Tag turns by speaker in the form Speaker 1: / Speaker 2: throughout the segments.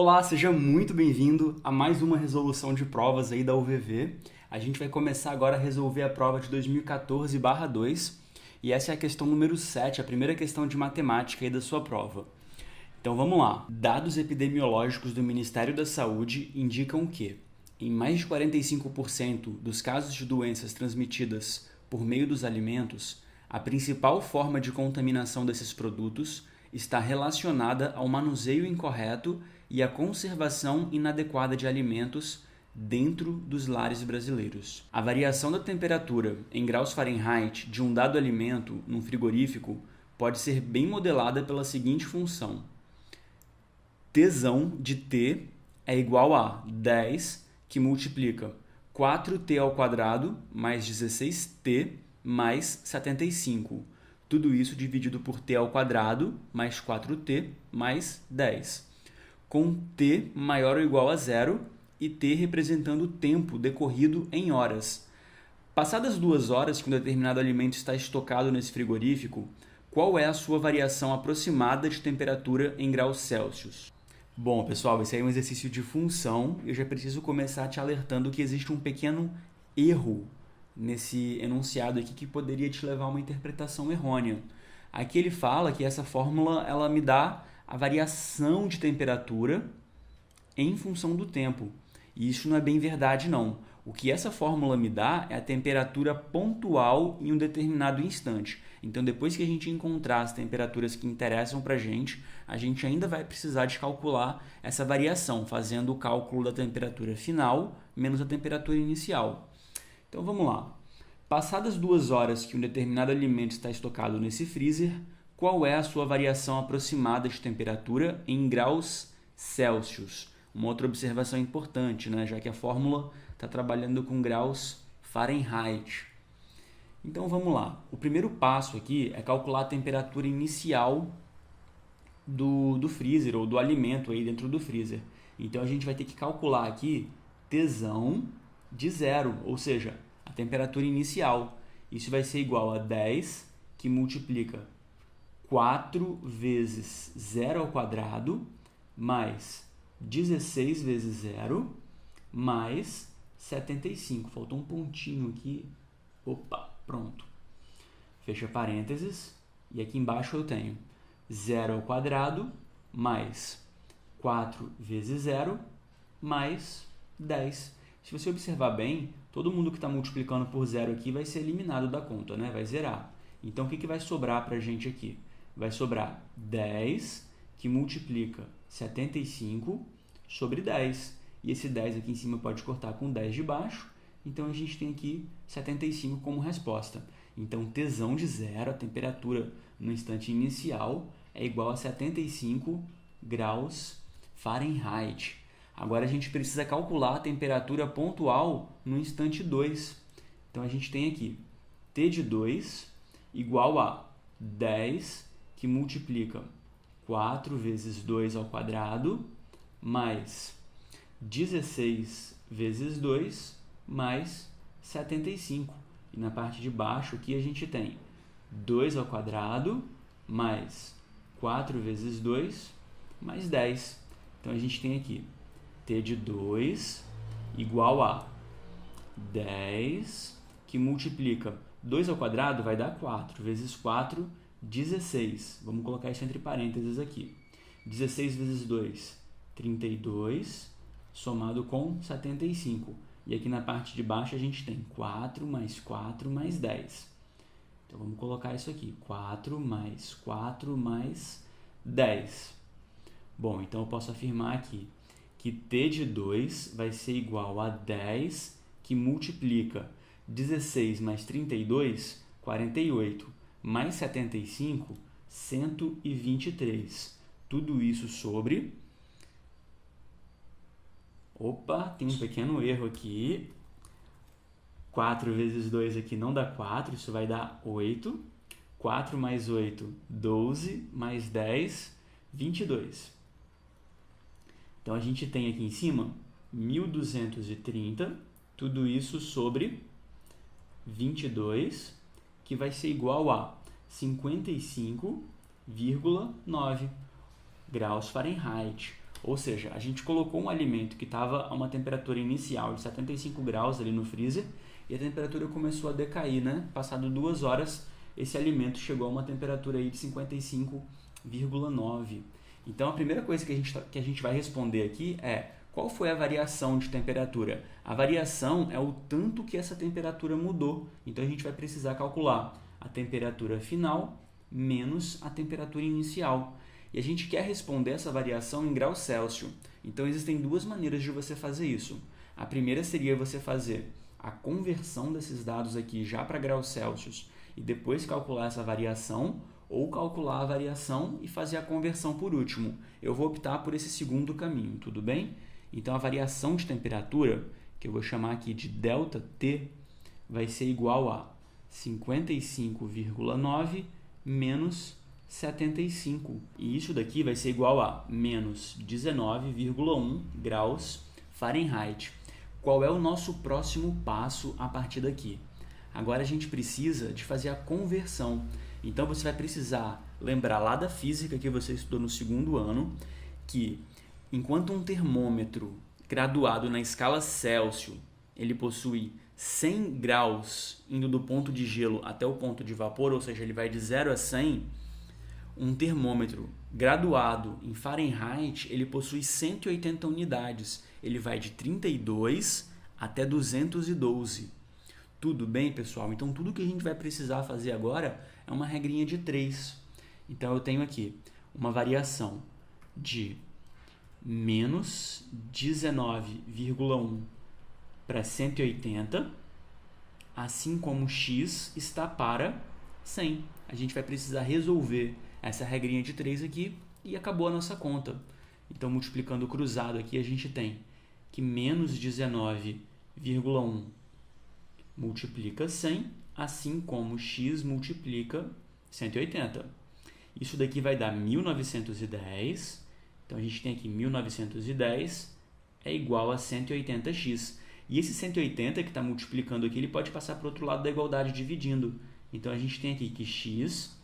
Speaker 1: Olá, seja muito bem-vindo a mais uma resolução de provas aí da UVV. A gente vai começar agora a resolver a prova de 2014/2 e essa é a questão número 7, a primeira questão de matemática aí da sua prova. Então vamos lá. Dados epidemiológicos do Ministério da Saúde indicam que, em mais de 45% dos casos de doenças transmitidas por meio dos alimentos, a principal forma de contaminação desses produtos está relacionada ao manuseio incorreto e à conservação inadequada de alimentos dentro dos lares brasileiros. A variação da temperatura em graus Fahrenheit de um dado alimento num frigorífico pode ser bem modelada pela seguinte função: Tsão de T é igual a 10, que multiplica 4t ao quadrado mais 16t mais 75. Tudo isso dividido por t ao quadrado mais 4t mais 10. Com t maior ou igual a zero e t representando o tempo decorrido em horas. Passadas 2 horas que um determinado alimento está estocado nesse frigorífico, qual é a sua variação aproximada de temperatura em graus Celsius? Bom, pessoal, esse aí é um exercício de função. Eu já preciso começar te alertando que existe um pequeno erro nesse enunciado aqui que poderia te levar a uma interpretação errônea. Aqui ele fala que essa fórmula ela me dá a variação de temperatura em função do tempo. E isso não é bem verdade, não. O que essa fórmula me dá é a temperatura pontual em um determinado instante. Então, depois que a gente encontrar as temperaturas que interessam para a gente ainda vai precisar de calcular essa variação, fazendo o cálculo da temperatura final menos a temperatura inicial. Então, vamos lá. Passadas 2 horas que um determinado alimento está estocado nesse freezer, qual é a sua variação aproximada de temperatura em graus Celsius? Uma outra observação importante, né? Já que a fórmula está trabalhando com graus Fahrenheit. Então vamos lá. O primeiro passo aqui é calcular a temperatura inicial do freezer ou do alimento aí dentro do freezer. Então a gente vai ter que calcular aqui Tsão de zero, ou seja, a temperatura inicial. Isso vai ser igual a 10, que multiplica 4 vezes zero ao quadrado, mais 16 vezes zero, mais 75. Faltou um pontinho aqui. Opa, pronto. Fecha parênteses. E aqui embaixo eu tenho zero ao quadrado, mais 4 vezes zero, mais 10. Se você observar bem, todo mundo que está multiplicando por zero aqui vai ser eliminado da conta, né? Vai zerar. Então, o que vai sobrar para a gente aqui? Vai sobrar 10, que multiplica 75 sobre 10. E esse 10 aqui em cima pode cortar com 10 de baixo. Então, a gente tem aqui 75 como resposta. Então, Tsão de zero, a temperatura no instante inicial, é igual a 75 graus Fahrenheit. Agora, a gente precisa calcular a temperatura pontual no instante 2. Então, a gente tem aqui T de 2 igual a 10, que multiplica 4 vezes 2 ao quadrado, mais 16 vezes 2, mais 75. E na parte de baixo aqui a gente tem 2 ao quadrado, mais 4 vezes 2, mais 10. Então, a gente tem aqui T de 2 igual a 10, que multiplica 2 ao quadrado vai dar 4, vezes 4, 16. Vamos colocar isso entre parênteses aqui. 16 vezes 2, 32, somado com 75. E aqui na parte de baixo a gente tem 4 mais 4 mais 10. Então, vamos colocar isso aqui. 4 mais 4 mais 10. Bom, então eu posso afirmar aqui que T de 2 vai ser igual a 10, que multiplica 16 mais 32, 48, mais 75, 123. Tudo isso sobre... Opa, tem um pequeno erro aqui. 4 vezes 2 aqui não dá 4, isso vai dar 8. 4 mais 8, 12, mais 10, 22. Então, a gente tem aqui em cima 1.230, tudo isso sobre 22, que vai ser igual a 55,9 graus Fahrenheit. Ou seja, a gente colocou um alimento que estava a uma temperatura inicial de 75 graus ali no freezer e a temperatura começou a decair, né? Passado 2 horas, esse alimento chegou a uma temperatura aí de 55,9. Então, a primeira coisa que a gente vai responder aqui é: qual foi a variação de temperatura? A variação é o tanto que essa temperatura mudou. Então, a gente vai precisar calcular a temperatura final menos a temperatura inicial. E a gente quer responder essa variação em graus Celsius. Então, existem 2 maneiras de você fazer isso. A primeira seria você fazer a conversão desses dados aqui já para graus Celsius e depois calcular essa variação, ou calcular a variação e fazer a conversão por último. Eu vou optar por esse segundo caminho, tudo bem? Então, a variação de temperatura, que eu vou chamar aqui de ΔT, vai ser igual a 55,9 menos 75. E isso daqui vai ser igual a menos 19,1 graus Fahrenheit. Qual é o nosso próximo passo a partir daqui? Agora a gente precisa de fazer a conversão. Então você vai precisar lembrar lá da física que você estudou no 2º ano, que enquanto um termômetro graduado na escala Celsius, ele possui 100 graus indo do ponto de gelo até o ponto de vapor, ou seja, ele vai de 0 a 100, um termômetro graduado em Fahrenheit, ele possui 180 unidades. Ele vai de 32 até 212. Tudo bem, pessoal? Então, tudo que a gente vai precisar fazer agora é uma regrinha de 3. Então, eu tenho aqui uma variação de menos 19,1 para 180, assim como x está para 100. A gente vai precisar resolver essa regrinha de 3 aqui e acabou a nossa conta. Então, multiplicando o cruzado aqui, a gente tem que menos 19,1 multiplica 100, assim como x multiplica 180. Isso daqui vai dar 1910. Então, a gente tem aqui 1910 é igual a 180x. E esse 180 que está multiplicando aqui, ele pode passar para o outro lado da igualdade dividindo. Então, a gente tem aqui que x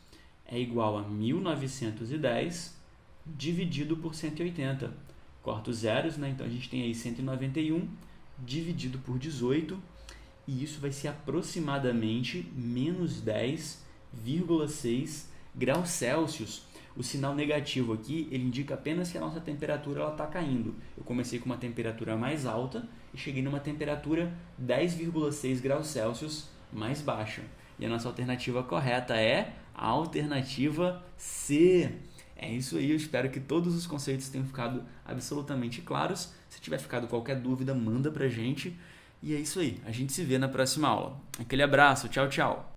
Speaker 1: é igual a 1910 dividido por 180. Corta os zeros, né? Então, a gente tem aí 191 dividido por 18. E isso vai ser aproximadamente menos 10,6 graus Celsius. O sinal negativo aqui, ele indica apenas que a nossa temperatura está caindo. Eu comecei com uma temperatura mais alta e cheguei numa temperatura 10,6 graus Celsius mais baixa. E a nossa alternativa correta é a alternativa C. É isso aí, eu espero que todos os conceitos tenham ficado absolutamente claros. Se tiver ficado qualquer dúvida, manda pra gente. E é isso aí, a gente se vê na próxima aula. Aquele abraço, tchau, tchau!